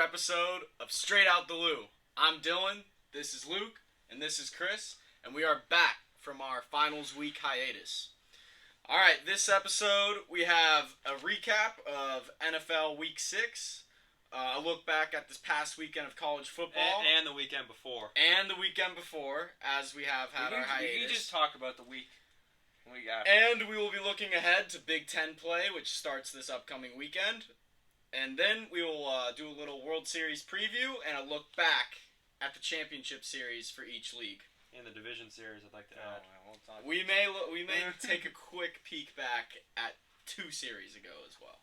episode of Straight Out the Lou. I'm Dylan, this is Luke, and this is Chris, and we are back from our finals week hiatus. Alright, this episode we have a recap of NFL Week 6, a look back at this past weekend of college football. And the weekend before. And the weekend before, as we have had our hiatus. We can just talk about the week after. And we will be looking ahead to Big Ten play, which starts this upcoming weekend. And then we will do a little World Series preview and a look back at the championship series for each league. And the division series, I'd like to add. We may take a quick peek back at 2 series ago as well,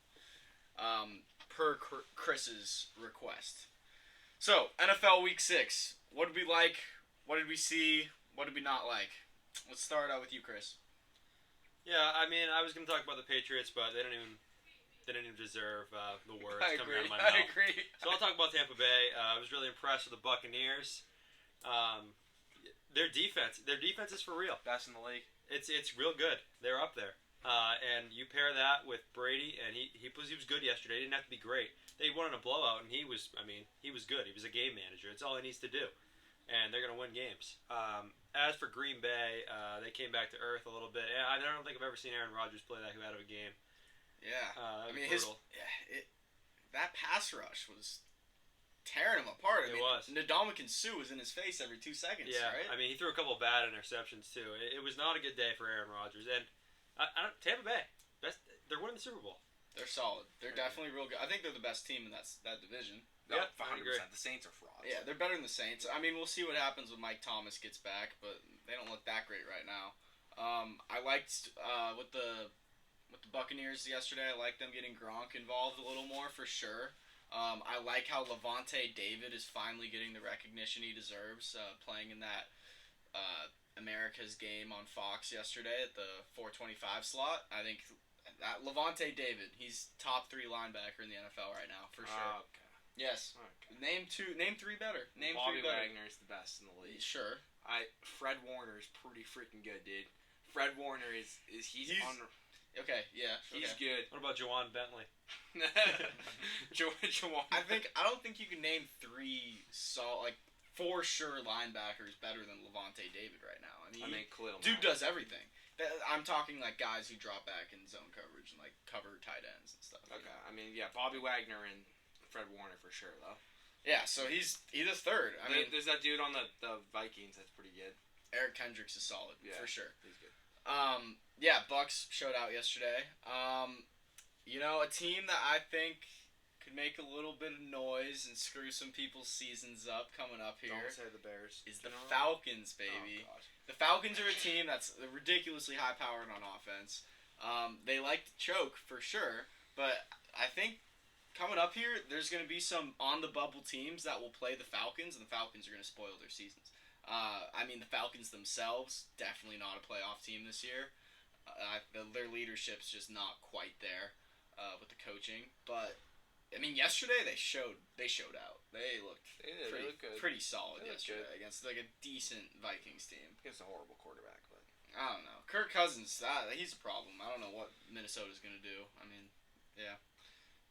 per Chris's request. So, NFL Week 6. What did we like? What did we see? What did we not like? Let's start out with you, Chris. Yeah, I mean, I was going to talk about the Patriots, but they didn't even deserve the words coming out of my mouth. I agree. So I'll talk about Tampa Bay. I was really impressed with the Buccaneers. Their defense is for real. Best in the league. It's real good. They're up there. And you pair that with Brady, and he was good yesterday. He didn't have to be great. They won in a blowout, and he was good. He was a game manager. It's all he needs to do, and they're going to win games. As for Green Bay, they came back to earth a little bit. I don't think I've ever seen Aaron Rodgers play that bad of a game. Yeah, brutal. That pass rush was tearing him apart. It was. Ndamukong Suh was in his face every 2 seconds. Yeah, right? I mean, he threw a couple of bad interceptions too. It was not a good day for Aaron Rodgers. And Tampa Bay, they're winning the Super Bowl. They're solid. They're definitely real good. I think they're the best team in that division. No, Yeah, 100%. agree. The Saints are frauds. Yeah, they're better than the Saints. I mean, we'll see what happens when Mike Thomas gets back, but they don't look that great right now. I liked with the Buccaneers yesterday. I like them getting Gronk involved a little more for sure. I like how Levante David is finally getting the recognition he deserves, playing in that America's game on Fox yesterday at the 4:25 slot. I think that Levante David, he's top 3 linebacker in the NFL right now for sure. Okay. Yes. Okay. Name 3 better. Name Bobby 3 better. Wagner is the best in the league. Sure. Fred Warner is pretty freaking good, dude. Fred Warner he's Okay, yeah. he's Okay. good. What about Jawan Bentley? Jawan. I don't think you can name 4 sure linebackers better than Levante David right now. I mean Khalil dude Mack. does everything. I'm talking like guys who drop back in zone coverage and like cover tight ends and stuff. Okay, I mean, yeah, Bobby Wagner and Fred Warner for sure, though. Yeah, so he's a third. I mean, there's that dude on the Vikings that's pretty good. Eric Kendricks is solid for sure. He's good. Yeah, Bucks showed out yesterday. A team that I think could make a little bit of noise and screw some people's seasons up coming up here Don't say the Bears. is the Falcons, baby. Oh, God. The Falcons are a team that's ridiculously high-powered on offense. They like to choke, for sure, but I think coming up here, there's going to be some on-the-bubble teams that will play the Falcons, and the Falcons are going to spoil their seasons. The Falcons themselves, definitely not a playoff team this year. Their leadership's just not quite there with the coaching, but yesterday they showed out. They looked good. pretty solid They looked yesterday good. against like a decent Vikings team. Against a horrible quarterback, but I don't know. Kirk Cousins, he's a problem. I don't know what Minnesota's gonna do. Yeah.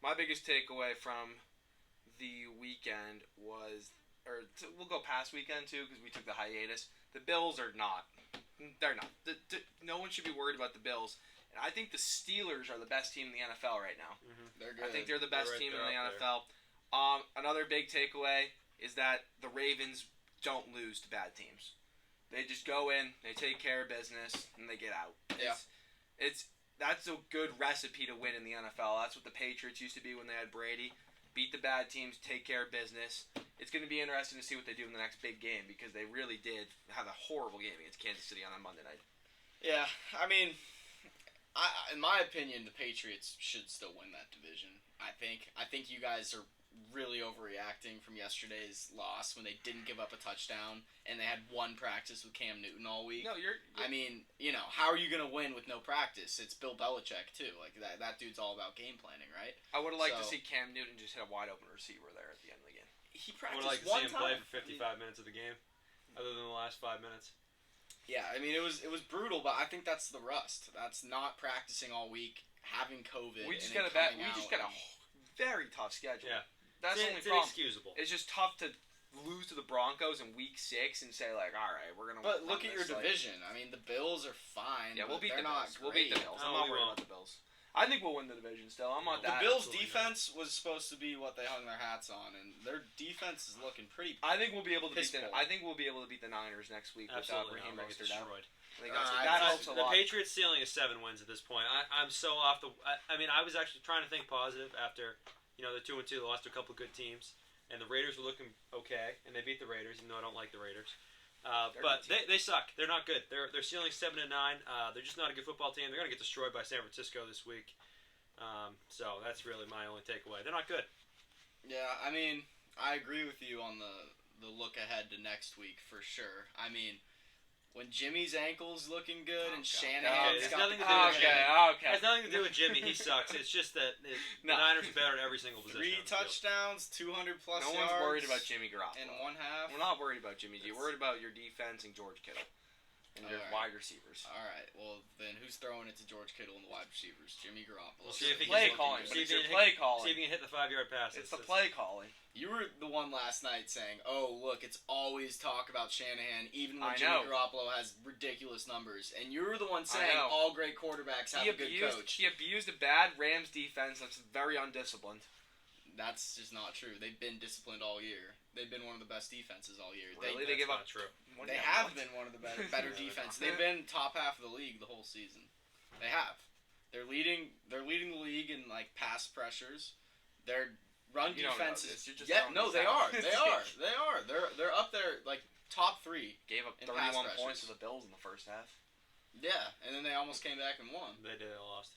my biggest takeaway from the weekend was, we'll go past weekend too because we took the hiatus. The Bills are not. They're not. No one should be worried about the Bills. And I think the Steelers are the best team in the NFL right now. Mm-hmm. They're good. I think they're the best They're team in right the there. NFL. Another big takeaway is that the Ravens don't lose to bad teams. They just go in, they take care of business, and they get out. Yeah. That's a good recipe to win in the NFL. That's what the Patriots used to be when they had Brady. Beat the bad teams, take care of business. It's going to be interesting to see what they do in the next big game because they really did have a horrible game against Kansas City on Monday night. Yeah, in my opinion, the Patriots should still win that division. I think you guys are really overreacting from yesterday's loss when they didn't give up a touchdown and they had one practice with Cam Newton all week. No, how are you going to win with no practice? It's Bill Belichick, too. Like, that dude's all about game planning, right? I would have liked to see Cam Newton just hit a wide-open receiver there at the end of the game. He I would practiced like to one see him time. play for 55 minutes of the game, other than the last 5 minutes. Yeah, it was brutal, but I think that's the rust. That's not practicing all week, having COVID. We just and got then a very tough schedule. Yeah. That's the only It's problem. inexcusable. It's just tough to lose to the Broncos in Week 6 and say like, all right, we're gonna. But look run at your this, like- division. I mean, the Bills are fine. Yeah, we'll but beat they're the not Bills. We'll beat the great. Bills. No, I'm not we worried won't. about the Bills. I think we'll win the division still. I'm not The that. Bills' absolutely defense was supposed to be what they hung their hats on, and their defense is looking pretty. I think we'll be able to beat Piss the. poor. I think we'll be able to beat the Niners next week without Absolutely Raheem not. They'll get Mostert out. destroyed. I think that's, I that just- helps a The lot. Patriots' ceiling is 7 wins at this point. I'm so off the. I mean, I was actually trying to think positive after, they're 2-2. They lost to a couple good teams, and the Raiders were looking okay, and they beat the Raiders, even though I don't like the Raiders. But they suck. They're not good. Their ceiling's 7-9. They're just not a good football team. They're gonna get destroyed by San Francisco this week. So that's really my only takeaway. They're not good. Yeah, I mean, I agree with you on the look ahead to next week for sure. I mean, when Jimmy's ankle's looking good and Shanahan's It's got nothing the to do with coaching, Jimmy. Okay. It has nothing to do with Jimmy. He sucks. It's just that the No. Niners are better at every single position. 3 on the field. touchdowns, 200 plus No yards. one's worried about Jimmy Garoppolo. in one half. We're not worried about Jimmy G. We're worried about your defense and George Kittle and your Alright. wide receivers. All right, well then, who's throwing it to George Kittle and the wide receivers? Jimmy Garoppolo. We'll see if he Play can- calling, see but if it's he your can play See if calling. he can hit the 5-yard passes. It's the play calling. You were the one last night saying, "Oh, look, it's always talk about Shanahan, even when I Jimmy know. Garoppolo has ridiculous numbers." And you were the one I saying know. all great quarterbacks have a good coach. He abused a bad Rams defense that's very undisciplined. That's just not true. They've been disciplined all year. They've been one of the best defenses all year. Really? That's They give not up. true. What They do you- have what? been one of the better Yeah, defenses. they're- They've been top half of the league the whole season. They have. They're leading the league in like pass pressures. Their run You don't know defense this. is You're just yeah. throwing No, this they out. are. They are. They are. They're up there like top 3. Gave up in pass 31 pressures. points to the Bills in the first half. Yeah, and then they almost came back and won. They did. They lost.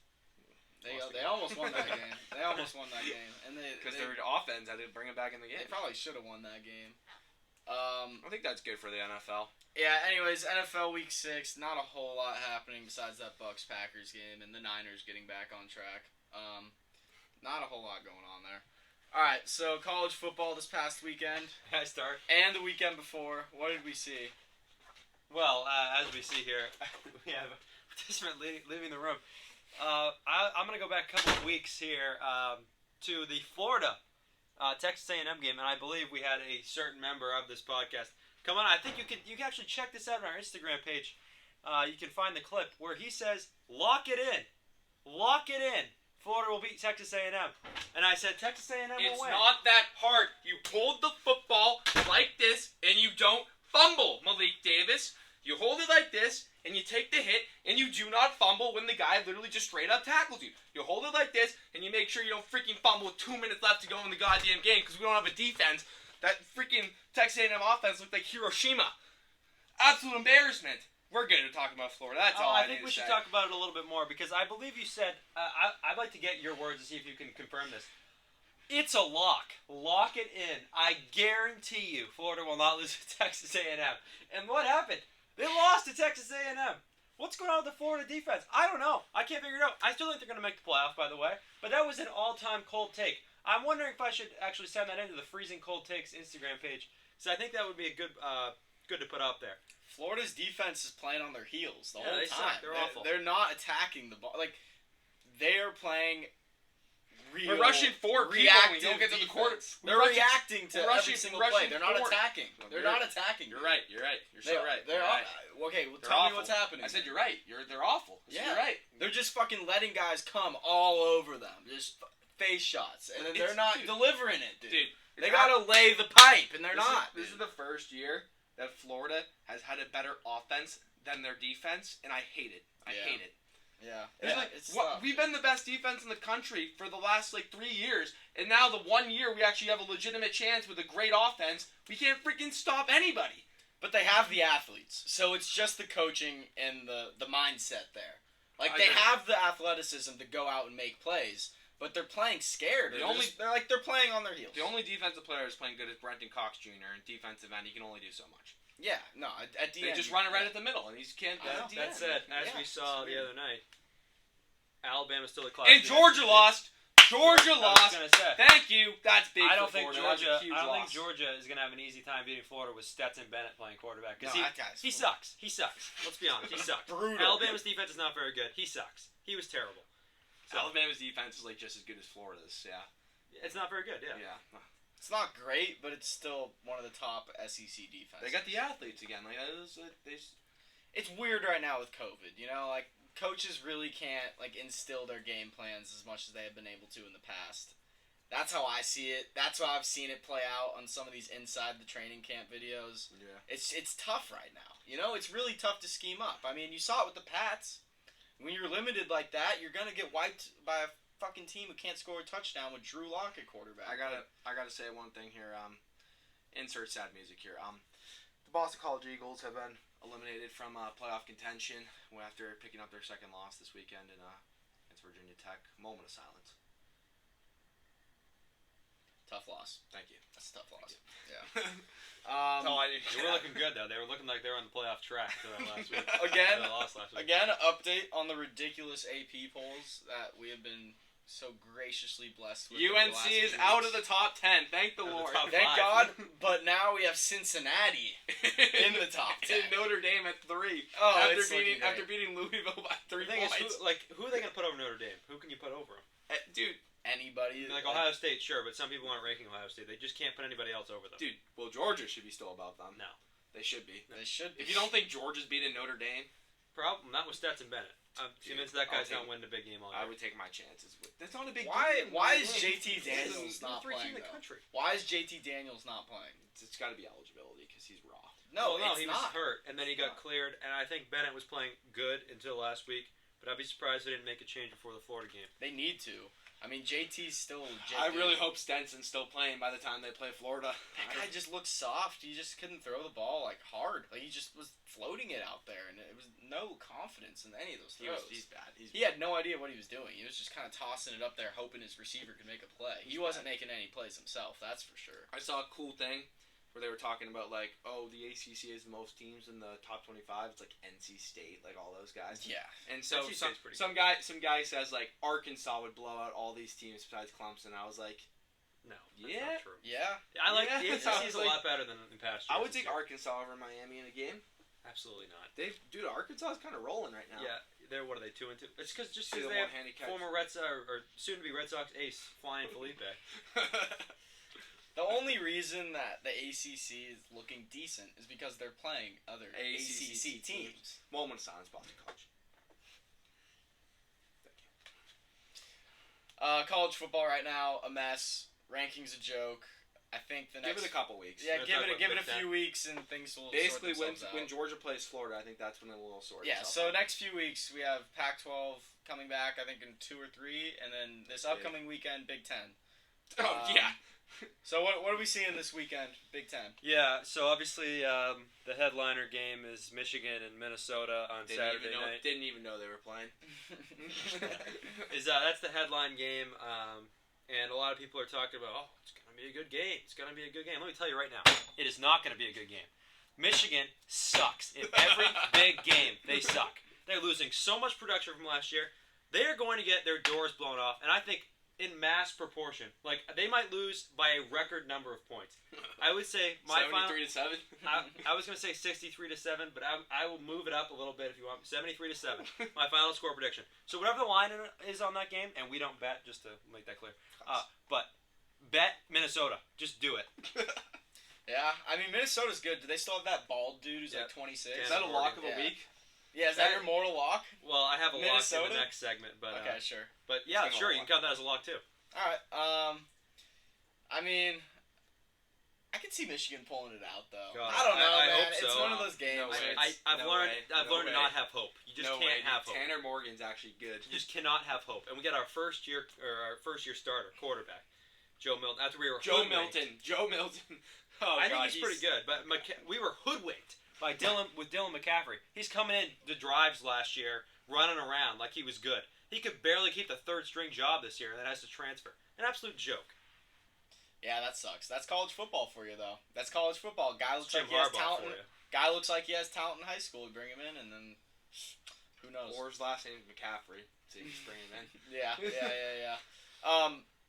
They Lost they again. almost won that game. They almost won that game, and Because they their offense had to bring it back in the they game. probably should have won that game. I think that's good for the NFL. Yeah. Anyways, NFL Week 6, not a whole lot happening besides that Bucks Packers game and the Niners getting back on track. Not a whole lot going on there. All right, so college football this past weekend I start. and the weekend before. What did we see? Well, as we see here, we have a participant leaving the room. I'm going to go back a couple of weeks here to the Florida Texas A&M game, and I believe we had a certain member of this podcast come on. I think you can actually check this out on our Instagram page. You can find the clip where he says, "Lock it in, lock it in. Florida will beat Texas A&M," and I said Texas A&M will It's win. not that hard. You hold the football like this, and you don't fumble, Malik Davis. You hold it like this, and you take the hit, and you do not fumble when the guy literally just straight up tackles you. You hold it like this, and you make sure you don't freaking fumble with 2 minutes left to go in the goddamn game because we don't have a defense. That freaking Texas A&M offense looked like Hiroshima. Absolute embarrassment. We're good at talking about Florida. That's all I I think need we to should say. talk about it a little bit more because I believe you said I'd like to get your words to see if you can confirm this. It's a lock. Lock it in. I guarantee you, Florida will not lose to Texas A&M. And what happened? They lost to Texas A&M. What's going on with the Florida defense? I don't know. I can't figure it out. I still think they're going to make the playoff, by the way. But that was an all-time cold take. I'm wondering if I should actually send that into the Freezing Cold Takes Instagram page because I think that would be a good to put out there. Florida's defense is playing on their heels the Yeah, whole they time. suck. They're awful. They're not attacking the ball. Like, they are playing real, We're rushing 4 people and we don't get to the quarter. defense. They're reacting to every single play. rushing They're not 4. attacking. No, They're you're- not attacking. You're right. You're right. You're They- so right. They're You're right. okay. Well, They're tell me awful. what's happening. I said you're right. They're awful. I said Yeah. You're right. They're just fucking letting guys come all over them, just face shots, and then they're It's- not dude. delivering it, dude. Dude, They gotta lay the pipe, and they're not. This is the first year that Florida has had a better offense than their defense, and I hate it. I Yeah. hate it. Yeah. It's Yeah, like it's what, tough. we've been the best defense in the country for the last 3 years, and now the 1 year we actually have a legitimate chance with a great offense. We can't freaking stop anybody. But they have the athletes, so it's just the coaching and the mindset there. Like, I they agree. have the athleticism to go out and make plays, but they're playing scared. They're playing on their heels. The only defensive player who's playing good is Brenton Cox Jr. in defensive end. He can only do so much. Yeah, no, at the They end. just run it right at the middle, and he can't. I know. That said, as Yeah, we saw it's the weird. other night, Alabama's still a class. And Georgia lost. Georgia I was lost. gonna say. Thank you. That's big. I don't for think Florida. That was a Georgia. huge I don't think loss. Georgia is gonna have an easy time beating Florida with Stetson Bennett playing quarterback because No, that guy's he sucks. He sucks. Let's be honest. He sucks. brutal. Alabama's defense is not very good. He sucks. He was terrible. So, Alabama's defense is just as good as Florida's. Yeah. it's not very good. Yeah. Yeah. It's not great, but it's still one of the top SEC defenses. They got the athletes again. Like It's weird right now with COVID. You know, like coaches really can't like instill their game plans as much as they have been able to in the past. That's how I see it. That's how I've seen it play out on some of these inside the training camp videos. Yeah. It's tough right now. You know, it's really tough to scheme up. I mean, you saw it with the Pats. When you're limited like that, you're gonna get wiped by a fucking team who can't score a touchdown with Drew Lock at quarterback. I gotta say one thing here. Insert sad music here. The Boston College Eagles have been eliminated from playoff contention after picking up their second loss this weekend against Virginia Tech. Moment of silence. Tough loss. Thank you. That's a tough loss. Yeah. That's all I need. They were looking good though. They were looking like they were on the playoff track until that last week. Again, They lost last week. Again, an update on the ridiculous AP polls that we have been so graciously blessed with. UNC is out of the top 10. Thank the Out of the Lord. top Thank five. God, but now we have Cincinnati in the top 10. And Notre Dame at 3. Oh, after it's looking great. after beating Louisville by 3 The thing is, points. who are they going to put over Notre Dame? Who can you put over them? Dude, Anybody. Like Ohio State, sure, but some people aren't ranking Ohio State. They just can't put anybody else over them. dude, well, Georgia should be still above them. No. They should be. They should be. If you don't think Georgia's beating Notre Dame, Problem, not with Stetson Bennett. I'm Dude, convinced that guy's I'll not winning the big game all I year. would take my chances. That's not a big Why game. is JT Daniels not Number 3 team playing, in the though? country. Why is JT Daniels not playing? It's got to be eligibility because he's raw. No, Well, it's he not. was hurt, and then he It's got not. cleared, and I think Bennett was playing good until last week, but I'd be surprised they didn't make a change before the Florida game. They need to. I mean, JT's still legit. I really dude. hope Stenson's still playing by the time they play Florida. That guy just looked soft. He just couldn't throw the ball like hard. Like he just was floating it out there, and it was no confidence in any of those throws. He's bad. He had no idea what he was doing. He was just kind of tossing it up there, hoping his receiver could make a play. He wasn't making any plays himself. That's for sure. I saw a cool thing where they were talking about like, oh, the ACC is the most teams in the top 25. It's like NC State, like all those guys. Yeah. And so NC some, State's pretty some guy says like Arkansas would blow out all these teams besides Clemson. I was like, No, that's Yeah. not true. Yeah. I like Yeah, the I ACC is was a like- lot better than in past years. I would this take year. Arkansas over Miami in a game. Absolutely not. Dude, Arkansas is kind of rolling right now. Yeah, they're what are they 2-2? It's because 2-1 they have handicap. former Red Sox or soon to be Red Sox ace Flying Felipe. The only reason that the ACC is looking decent is because they're playing other ACC teams. Moment of silence, Boston College. College football right now, a mess. Rankings a joke. I think the Give next. it a couple weeks. Yeah, Let's give talk it about a Big few weeks and things will Basically, sort when themselves out. Georgia plays Florida, I think that's when it will sort Yeah, itself so out. next few weeks we have Pac-12 coming back, I think in 2 or 3, and then this upcoming weekend, Big Ten. Oh, yeah. So what are we seeing this weekend, Big Ten? Yeah, so obviously the headliner game is Michigan and Minnesota on Saturday night. Didn't even know they were playing. That's the headline game, and a lot of people are talking about, oh, it's gonna be a good game. It's gonna be a good game. Let me tell you right now, it is not gonna be a good game. Michigan sucks in every big game. They suck. They're losing so much production from last year. They are going to get their doors blown off, and I think in mass proportion. Like they might lose by a record number of points. I would say my final. 73-7. I was going to say 63-7, but I will move it up a little bit if you want. 73-7. My final score prediction. So whatever the line is on that game, and we don't bet, just to make that clear. But bet Minnesota. Just do it. Yeah, I mean Minnesota's good. Do they still have that bald dude who's like 26? Is that a lock of a Yeah. week? Yeah, is that your mortal lock? Well, I have a lock in Minnesota? the next segment, but Okay, sure. But yeah, It's sure, gonna you can count that as a lock too. All right. I mean, I can see Michigan pulling it out though. God, I don't know, I man. hope so. It's one of those games. No way. I've No learned way. I've No learned to way. not have hope. You just No can't way, dude. have hope. Tanner Morgan's actually good. You just cannot have hope. And we get our first year starter, quarterback, Joe Milton. After we were Joe hoodwinked. Milton. Oh, I God, think he's pretty good, but we were hoodwinked by Dylan McCaffrey. He's coming in the drives last year, running around like he was good. He could barely keep the third string job this year, and then has to transfer. An absolute joke. Yeah, that sucks. That's college football for you, though. That's college football. Guy looks Jim like he has Harbaugh talent. for you. Guy looks like he has talent in high school. You bring him in, and then who knows? Or his last name's McCaffrey, so you just bring him in. Yeah.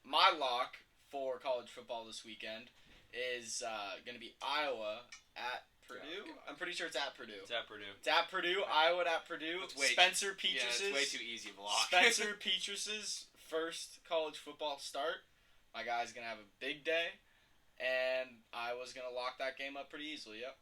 My lock for college football this weekend is going to be Iowa at Purdue. God. I'm pretty sure it's at Purdue. It's at Purdue. It's at Purdue. Iowa at Purdue. It's way Spencer Yeah, Petrus's it's way too easy of a lock. Spencer Petrus's first college football start. My guy's gonna have a big day. and I was gonna lock that game up pretty easily. Yep.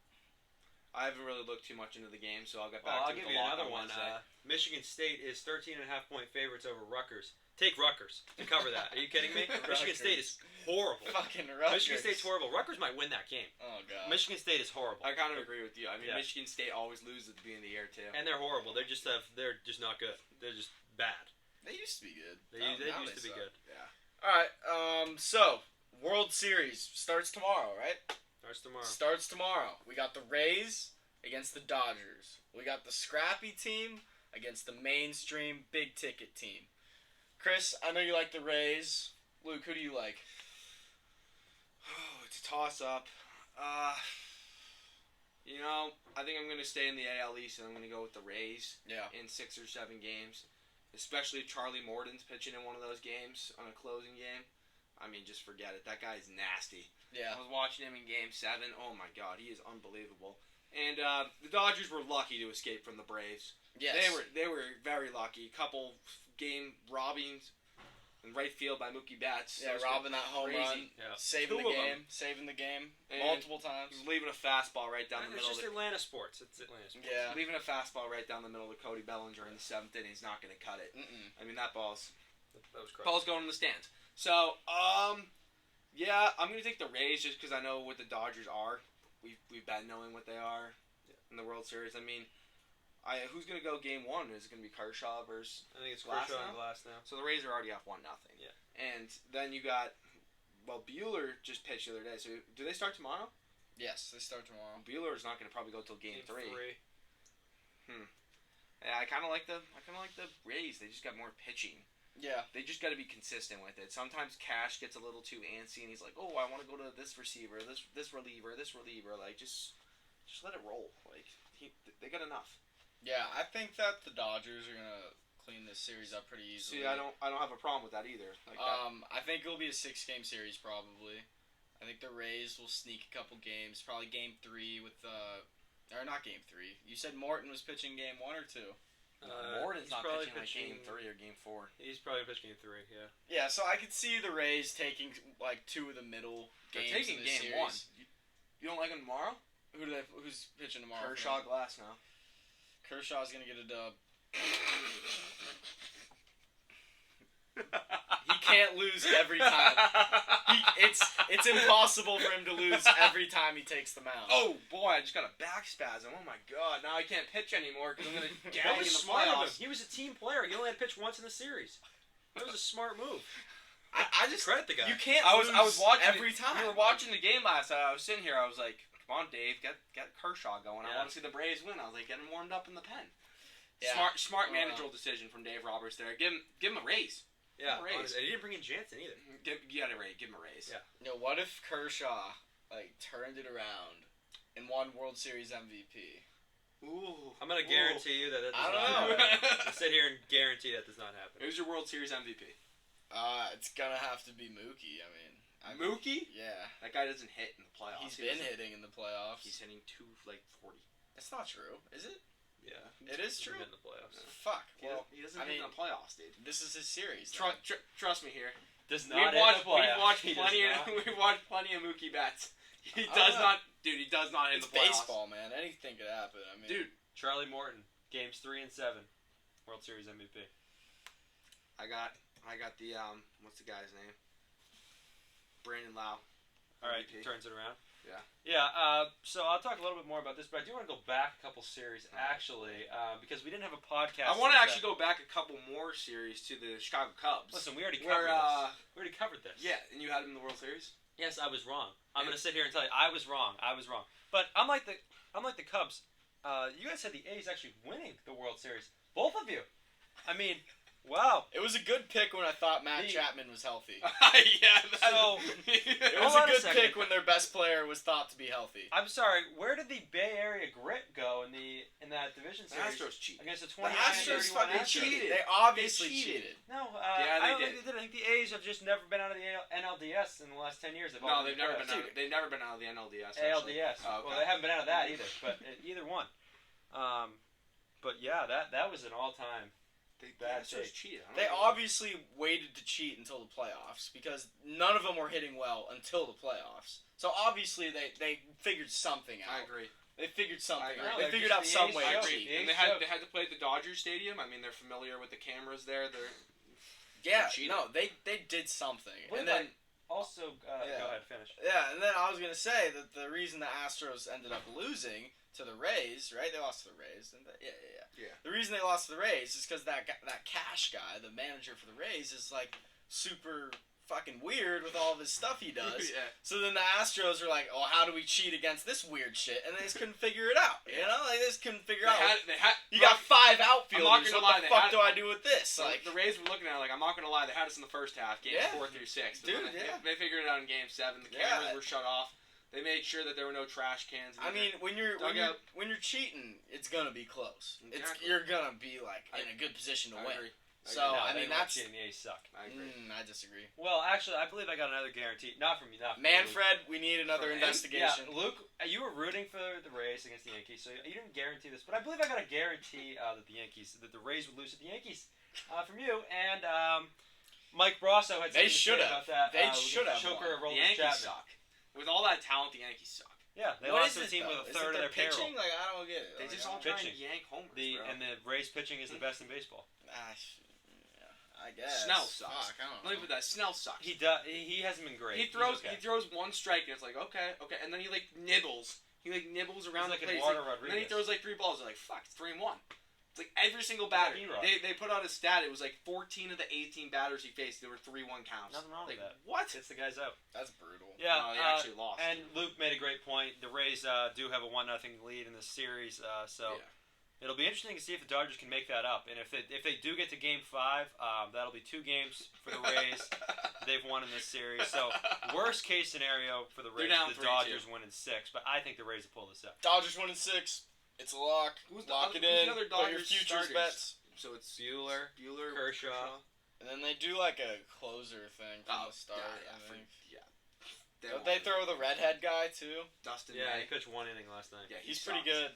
I haven't really looked too much into the game, so I'll get back Well, to I'll give the you lock another on one. Wednesday. Michigan State is 13.5-point favorites over Rutgers. Take Rutgers to cover that. Are you kidding me? Michigan State is horrible. Fucking Rutgers. Michigan State's horrible. Rutgers might win that game. Oh god. Michigan State is horrible. I kind of agree with you. I mean, Yeah. Michigan State always loses at the beginning of the year too. And they're horrible. They're just not good. They're just bad. They used to be good. They Now used to be suck. good. Yeah. All right. So World Series starts tomorrow, right? Starts tomorrow. We got the Rays against the Dodgers. We got the scrappy team against the mainstream big ticket team. Chris, I know you like the Rays. Luke, who do you like? Oh, it's a toss-up. I think I'm going to stay in the AL East, and I'm going to go with the Rays Yeah. in 6 or 7 games. Especially if Charlie Morton's pitching in one of those games on a closing game. I mean, just forget it. That guy's nasty. Yeah. I was watching him in Game 7. Oh, my God. He is unbelievable. And the Dodgers were lucky to escape from the Braves. Yes. They were very lucky. Couple game robbings in right field by Mookie Betts. Yeah, Those robbing were that home crazy. run, Yeah. saving Two the of game, saving the game And multiple He times. was leaving a fastball right down the It's middle. just Atlanta sports. It's Atlanta sports. Yeah. Leaving a fastball right down the middle to Cody Bellinger in the 7th inning. He's not going to cut it. Mm-mm. I mean, that ball's That was crazy. going in the stands. So, yeah, I'm going to take the Rays just because I know what the Dodgers are. We've been knowing what they are in the World Series. I mean, who's going to go Game 1? Is it going to be Kershaw versus... I think it's Glass Kershaw now? and Glass now. So the Rays are already up 1-0. Yeah. And then you got... Well, Bueller just pitched the other day. So do they start tomorrow? Yes, they start tomorrow. Bueller's not going to probably go till Game 3. Three. Yeah, I kind of like the Rays. They just got more pitching. Yeah. They just got to be consistent with it. Sometimes Cash gets a little too antsy, and he's like, "Oh, I want to go to this receiver, this reliever, this reliever." Like, just let it roll. Like, they got enough. Yeah, I think that the Dodgers are gonna clean this series up pretty easily. See, I don't have a problem with that either. Like I think it'll be a 6-game series probably. I think the Rays will sneak a couple games, probably Game 3 with or not Game 3. You said Morton was pitching Game 1 or 2. Morton's he's not probably pitching like Game 3 or Game 4. He's probably pitching Game 3. Yeah. Yeah, so I could see the Rays taking like 2 of the middle They're games taking in this Game series. 1. You don't like him tomorrow? Who's pitching tomorrow? Kershaw, Glass now. Kershaw's gonna get a dub. He can't lose every time. It's impossible for him to lose every time he takes the mound. Oh boy, I just got a back spasm. Oh my god, now I can't pitch anymore because I'm gonna That gag was in the smart of him. playoffs. He was a team player. He only had to pitch once in the series. That was a smart move. I just Credit the guy. you can't. I was watching every time. We were watching the game last night. I was sitting here. I was like, "Come on, Dave, get Kershaw going. I Yeah. want to see the Braves win." I was like, getting warmed up in the pen. Yeah. Smart managerial decision from Dave Roberts there. Give him a raise. Yeah. Raise. honestly, and he didn't bring in Jansen either. You got to raise. Give him a raise. Yeah. You know, what if Kershaw turned it around and won World Series MVP? Ooh. I'm gonna guarantee you that does I not don't know. happen. I'll sit here and guarantee that does not happen. Who's your World Series MVP? It's gonna have to be Mookie. I mean, Mookie? Yeah, That guy doesn't hit in the playoffs. he's been hitting in the playoffs. He's hitting 240. That's not true, is it? Yeah. It is He's true. been in the playoffs. Fuck. He Well, doesn't, he doesn't I hit mean, in the playoffs, dude. this is his series. Trust me here. Does We've watched plenty of Mookie Betts. He does not, dude. He does not hit It's the playoffs. baseball, man. Anything could happen. I mean, Dude, Charlie Morton, games 3 and 7, World Series MVP. I got the what's the guy's name? Brandon Lau. All right, MVP. turns it around. Yeah. Yeah. So I'll talk a little bit more about this, but I do want to go back a couple series actually, because we didn't have a podcast. I want to since actually go back a couple more series to the Chicago Cubs. Listen, we already where, covered this. We already covered this. Yeah, and you had him in the World Series. Yes, I was wrong. I'm gonna sit here and tell you I was wrong. But unlike the Cubs, you guys had the A's actually winning the World Series. Both of you. I mean, wow. it was a good pick when I thought Matt The- Chapman was healthy. Yeah. So- It Hold was a on a good second. pick when their best player was thought to be healthy. I'm sorry. Where did the Bay Area Grit go in that division the series Astros cheat. against the The 29 Astros 31 fucking Astros? cheated. They They obviously cheated. cheated. No, Yeah, I don't they think they did. I think the A's have just never been out of the NLDS in the last 10 years. No, they've never been playoffs. out. They've never been out of the NLDS. actually. ALDS. Oh, okay. Well, they haven't been out of that either, but either one. But yeah, that was an all-time Bad Astros take. cheated. I don't They know. obviously waited to cheat until the playoffs because none of them were hitting well until the playoffs. So obviously they figured something out. I agree. They figured something agree. out. No, They they're figured just out the some A's way I to joke. agree. cheat. The And A's they had to play at the Dodgers Stadium. I mean, they're familiar with the cameras there. Yeah, cheated. no, they did something. What And if then Also, Yeah. go ahead, finish. yeah, and then I was gonna say that the reason the Astros ended up losing to the Rays, right? They lost to the Rays, and Yeah. the reason they lost to the Rays is because that Cash guy, the manager for the Rays, is like super fucking weird with all of his stuff he does. Yeah. So then the Astros are like, "Oh, how do we cheat against this weird shit?" And they just couldn't figure it out. You know, like they just couldn't figure out. They had. You got 5 I'm outfielders. not gonna lie, What the they fuck had- do I do with this? So Like, the Rays were looking at it like, I'm not gonna lie, they had us in the first half, games Yeah. 4 through 6. But Dude, then yeah. they figured it out in game 7. The Yeah. cameras were shut off. They made sure that there were no trash cans. I mean, when you're Dugout. cheating, it's gonna be close. Exactly. You're gonna be like in a good position to I win. agree. So No, I they mean weren't that's. cheating. The A's suck. I agree. I disagree. Well, actually, I believe I got another guarantee. Not from you, not from you, Luke. Manfred, we need another For him? investigation. Yeah, Luke, you were rooting for the Rays against the Yankees, so you didn't guarantee this, but I believe I got a guarantee that the Rays would lose to the Yankees from you, and Mike Brasso had They something to should say have. about that. They with should the have choker won. of The Roland Yankees Chapman. suck. With all that talent, the Yankees suck. Yeah, they What lost is to a it, team though? with a Is it third of their their payroll. pitching? Like I don't get it. They Like, just I all don't- try and Pitching. yank homers, bro. And the Rays pitching is the best in baseball. I guess. Snell sucks. Fuck, I don't Let me know. put that. Snell sucks. He does. He hasn't been great. He throws He's okay. he throws one strike and it's like okay, and then he like nibbles. He like nibbles around He's the like place. Eduardo And then he Rodriguez. throws like 3 balls. They're like fuck, it's 3-1. It's like every single batter. E-Rod. They put out a stat. It was like 14 of the 18 batters he faced, there were 3-1 counts. Nothing wrong like with that. what? Gets the guys out. That's brutal. Yeah, They actually lost. and Luke made a great point. The Rays do have a 1-0 lead in this series, so Yeah. it'll be interesting to see if the Dodgers can make that up. And if they do get to Game 5, that'll be 2 games for the Rays. They've won in this series. So worst case scenario for the They're Rays, down the 3-2. Dodgers win in 6. But I think the Rays will pull this out. Dodgers winning 6. It's a lock. Lock it who's in. the other Put your Dodgers futures starters? bets. So it's Bueller, Bueller, Kershaw. And then they do like a closer thing from Oh, the start. yeah, I think. Don't Don't they throw the redhead guy too? Dustin Yeah, May. he pitched 1 inning last night. Yeah, He's he pretty sucks. good.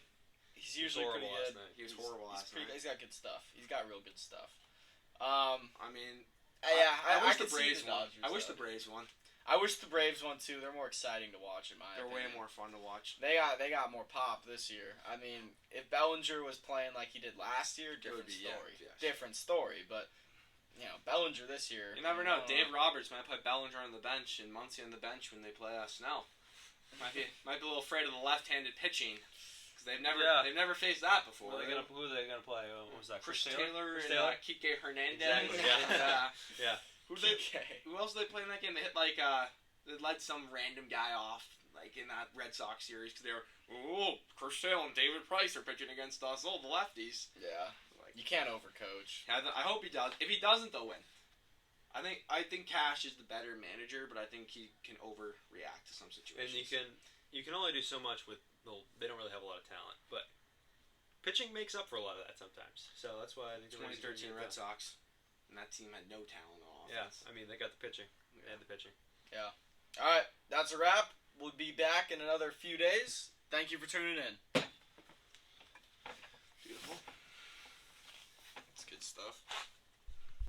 He's usually pretty horrible last good. night. He was horrible last night. He's got good stuff. He's got real good stuff. I mean, Yeah, I wish could the see Braves won. Dodgers, I wish though. the Braves won. I wish the Braves won too. They're more exciting to watch in my They're way opinion. more fun to watch. They got more pop this year. I mean, if Bellinger was playing like he did last year, different would be, yeah, story. yes. Different story. But Bellinger this year. You never know. I don't Dave Roberts might play Bellinger on the bench and Muncy on the bench when they play Snell. Might be a little afraid of the left-handed pitching because they've never faced that before. Who are they gonna play? What was that? Chris Taylor Chris and Taylor? Kike Hernandez. Exactly, And, Yeah. who else did they play in that game? They hit they led some random guy off like in that Red Sox series because they were Chris Taylor and David Price are pitching against us. Oh, the lefties. Yeah. Like, You can't overcoach. I hope he does. If he doesn't, they'll win. I think Cash is the better manager, but I think he can overreact to some situations. And you can only do so much with. Well, they don't really have a lot of talent, but pitching makes up for a lot of that sometimes. So that's why I think the Rays are gonna 2013 get Red that. Sox, and that team had no talent on Yeah, offense. I mean they got the pitching. They had the pitching. All right, that's a wrap. We'll be back in another few days. Thank you for tuning in. Beautiful. It's good stuff.